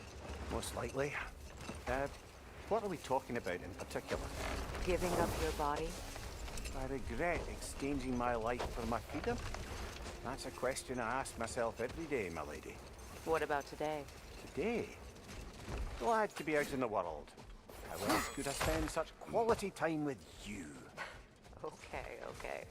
Most likely. What are we talking about in particular? Giving up your body? I regret exchanging my life for my freedom? That's a question I ask myself every day, my lady. What about today? Today? Glad to be out in the world. How else could I spend such quality time with you? Okay, okay.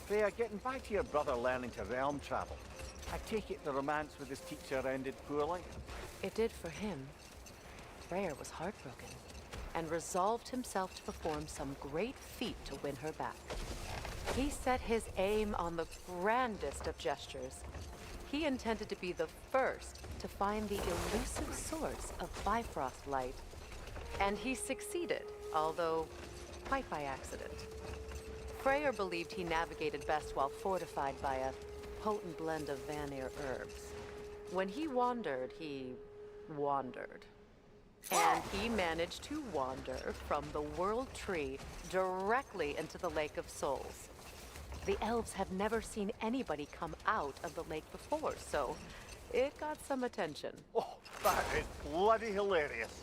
Freya, getting back to your brother learning to realm travel. I take it the romance with his teacher ended poorly? It did for him. Freyr was heartbroken and resolved himself to perform some great feat to win her back. He set his aim on the grandest of gestures. He intended to be the first to find the elusive source of Bifrost light. And he succeeded, although quite by accident. Freyr believed he navigated best while fortified by a potent blend of Vanir herbs. When he wandered, he wandered. And he managed to wander from the World Tree directly into the Lake of Souls. The elves have never seen anybody come out of the lake before, so it got some attention. Oh, that is bloody hilarious.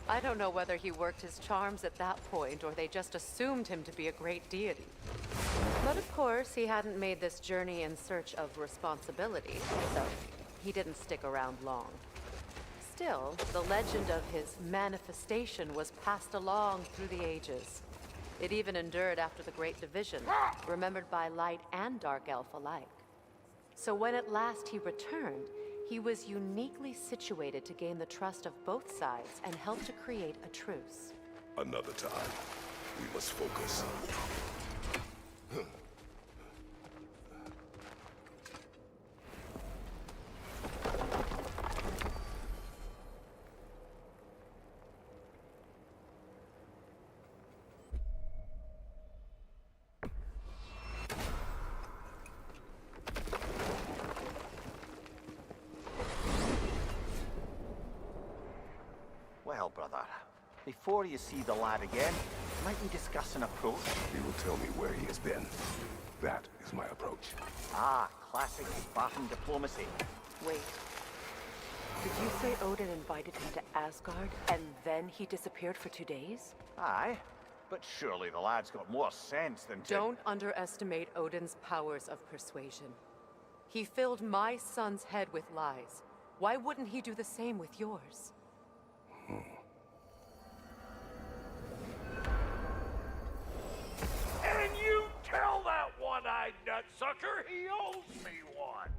I don't know whether he worked his charms at that point or they just assumed him to be a great deity. But of course, he hadn't made this journey in search of responsibility, so he didn't stick around long. Still, the legend of his manifestation was passed along through the ages. It even endured after the Great Division, remembered by Light and Dark Elf alike. So when at last he returned, he was uniquely situated to gain the trust of both sides and help to create a truce. Another time. We must focus. Well, brother, before you see the lad again, might we discuss an approach? He will tell me where he has been. That is my approach. Ah, classic Spartan diplomacy. Wait. Did you say Odin invited him to Asgard, and then he disappeared for 2 days? Aye, but surely the lad's got more sense than to... Don't underestimate Odin's powers of persuasion. He filled my son's head with lies. Why wouldn't he do the same with yours? And you tell that one-eyed nutsucker he owes me one!